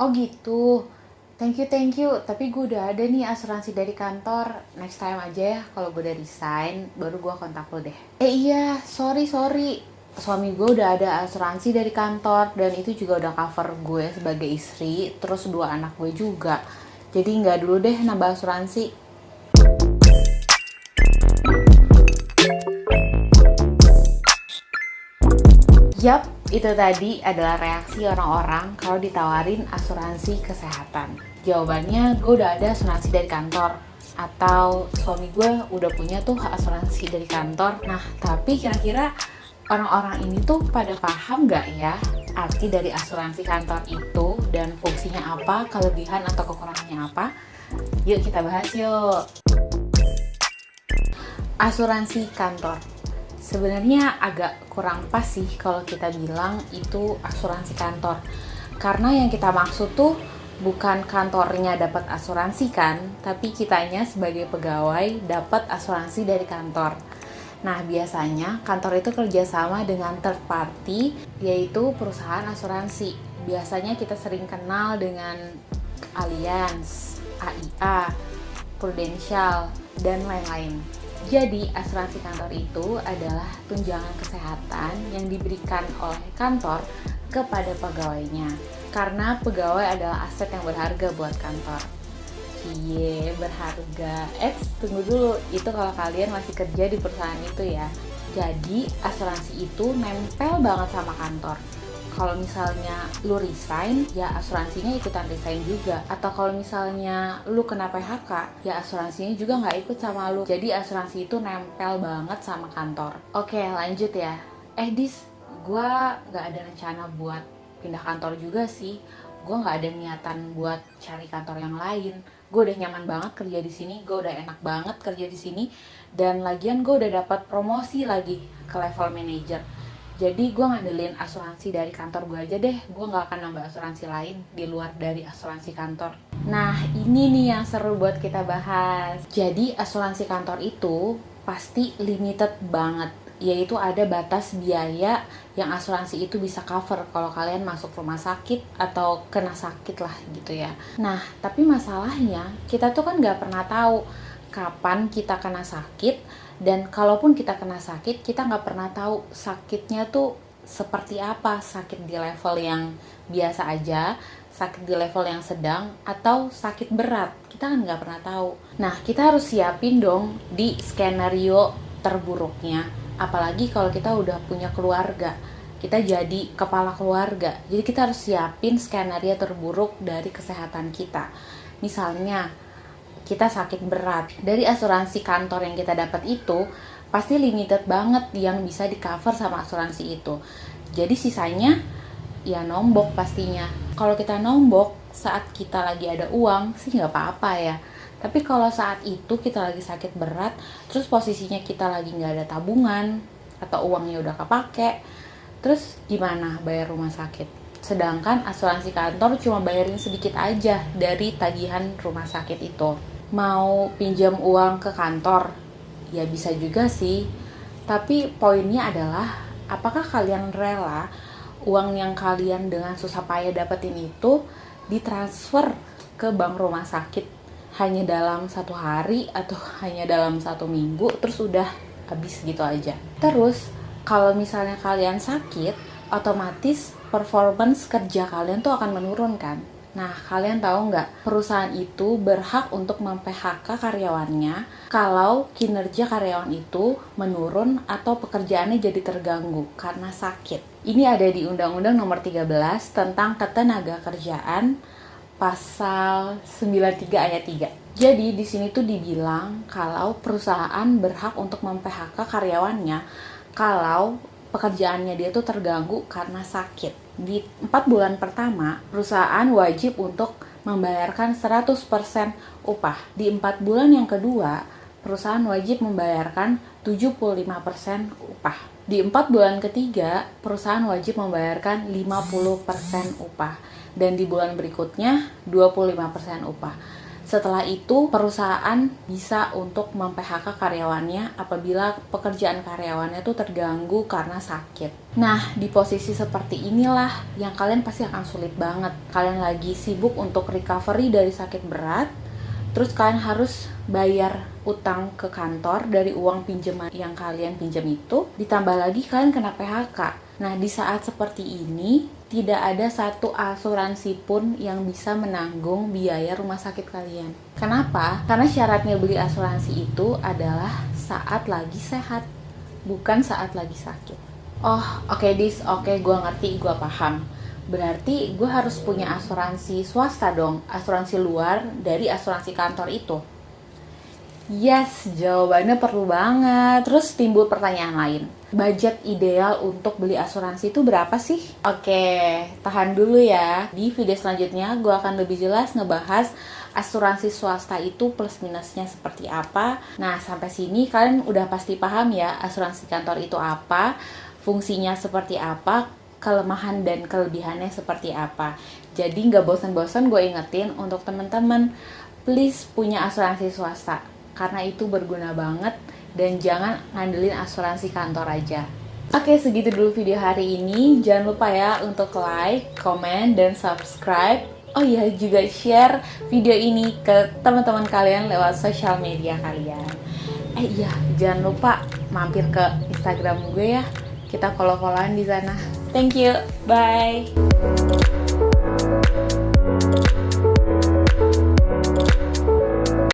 Oh gitu. Thank you. Tapi gue udah ada nih asuransi dari kantor. Next time aja ya, kalau gue udah resign, baru gue kontak lo deh. Iya, sorry. Suami gue udah ada asuransi dari kantor, dan itu juga udah cover gue sebagai istri, terus dua anak gue juga. Jadi nggak dulu deh nambah asuransi. Yap, itu tadi adalah reaksi orang-orang kalau ditawarin asuransi kesehatan. Jawabannya, gue udah ada asuransi dari kantor. Atau suami gue udah punya tuh asuransi dari kantor. Nah, tapi kira-kira orang-orang ini tuh pada paham gak ya arti dari asuransi kantor itu dan fungsinya apa, kelebihan atau kekurangannya apa? Yuk kita bahas yuk. Asuransi kantor. Sebenarnya agak kurang pas sih kalau kita bilang itu asuransi kantor. Karena yang kita maksud tuh bukan kantornya dapat asuransi kan, tapi kitanya sebagai pegawai dapat asuransi dari kantor. Nah, biasanya kantor itu kerjasama dengan third party, yaitu perusahaan asuransi. Biasanya kita sering kenal dengan Allianz, AIA, Prudential, dan lain-lain. Jadi, asuransi kantor itu adalah tunjangan kesehatan yang diberikan oleh kantor kepada pegawainya. Karena pegawai adalah aset yang berharga buat kantor. Cie, berharga. Tunggu dulu. Itu kalau kalian masih kerja di perusahaan itu ya. Jadi, asuransi itu nempel banget sama kantor. Kalau misalnya lu resign, ya asuransinya ikutan resign juga. Atau kalau misalnya lu kena PHK, ya asuransinya juga nggak ikut sama lu. Jadi asuransi itu nempel banget sama kantor. Oke, lanjut ya. Dis, gue nggak ada rencana buat pindah kantor juga sih. Gue nggak ada niatan buat cari kantor yang lain. Gue udah nyaman banget kerja di sini. Gue udah enak banget kerja di sini. Dan lagian gue udah dapat promosi lagi ke level manager. Jadi gue ngandelin asuransi dari kantor gue aja deh. Gue gak akan nambah asuransi lain di luar dari asuransi kantor. Nah, ini nih yang seru buat kita bahas. Jadi asuransi kantor itu pasti limited banget, yaitu ada batas biaya yang asuransi itu bisa cover kalau kalian masuk rumah sakit atau kena sakit lah gitu ya. Nah, tapi masalahnya kita tuh kan gak pernah tahu kapan kita kena sakit, dan kalaupun kita kena sakit, kita nggak pernah tahu sakitnya tuh seperti apa. Sakit di level yang biasa aja, sakit di level yang sedang, atau sakit berat. Kita kan nggak pernah tahu. Nah, kita harus siapin dong di skenario terburuknya. Apalagi kalau kita udah punya keluarga, kita jadi kepala keluarga. Jadi kita harus siapin skenario terburuk dari kesehatan kita. Misalnya, kita sakit berat, dari asuransi kantor yang kita dapat itu pasti limited banget yang bisa di cover sama asuransi itu. Jadi sisanya ya nombok pastinya. Kalau kita nombok saat kita lagi ada uang sih nggak apa-apa ya. Tapi kalau saat itu kita lagi sakit berat, terus posisinya kita lagi nggak ada tabungan atau uangnya udah kepake, terus gimana bayar rumah sakit? Sedangkan asuransi kantor cuma bayarin sedikit aja dari tagihan rumah sakit itu. Mau pinjam uang ke kantor? Ya bisa juga sih. Tapi poinnya adalah, apakah kalian rela uang yang kalian dengan susah payah dapetin itu ditransfer ke bank rumah sakit hanya dalam 1 hari atau hanya dalam 1 minggu, terus udah habis gitu aja. Terus kalau misalnya kalian sakit, otomatis performance kerja kalian tuh akan menurun kan. Nah, kalian tahu nggak, perusahaan itu berhak untuk mem-PHK karyawannya kalau kinerja karyawan itu menurun atau pekerjaannya jadi terganggu karena sakit. Ini ada di Undang-Undang Nomor 13 tentang Ketenagakerjaan, pasal 93 ayat 3. Jadi di sini tuh dibilang kalau perusahaan berhak untuk mem-PHK karyawannya kalau pekerjaannya dia tuh terganggu karena sakit. Di 4 bulan pertama, perusahaan wajib untuk membayarkan 100% upah. Di 4 bulan yang kedua, perusahaan wajib membayarkan 75% upah. Di 4 bulan ketiga, perusahaan wajib membayarkan 50% upah. Dan di bulan berikutnya, 25% upah. Setelah itu, perusahaan bisa untuk mem-PHK karyawannya apabila pekerjaan karyawannya tuh terganggu karena sakit. Nah, di posisi seperti inilah yang kalian pasti akan sulit banget. Kalian lagi sibuk untuk recovery dari sakit berat, terus kalian harus bayar utang ke kantor dari uang pinjaman yang kalian pinjam itu, ditambah lagi kalian kena PHK. Nah, di saat seperti ini, tidak ada satu asuransi pun yang bisa menanggung biaya rumah sakit kalian. Kenapa? Karena syaratnya beli asuransi itu adalah saat lagi sehat, bukan saat lagi sakit. Oh, oke, gue ngerti, gue paham. Berarti gue harus punya asuransi swasta dong, asuransi luar dari asuransi kantor itu. Yes, jawabannya perlu banget. Terus timbul pertanyaan lain. Budget ideal untuk beli asuransi itu berapa sih? Oke, tahan dulu ya. Di video selanjutnya gue akan lebih jelas ngebahas asuransi swasta itu plus minusnya seperti apa. Nah, sampai sini kalian udah pasti paham ya asuransi kantor itu apa, fungsinya seperti apa, kelemahan dan kelebihannya seperti apa. Jadi nggak bosan-bosan gue ingetin untuk teman-teman, please punya asuransi swasta. Karena itu berguna banget dan jangan ngandelin asuransi kantor aja. Oke, segitu dulu video hari ini. Jangan lupa ya untuk like, comment, dan subscribe. Oh iya, juga share video ini ke teman-teman kalian lewat sosial media kalian. Iya, jangan lupa mampir ke Instagram gue ya. Kita follow-followan di sana. Thank you. Bye.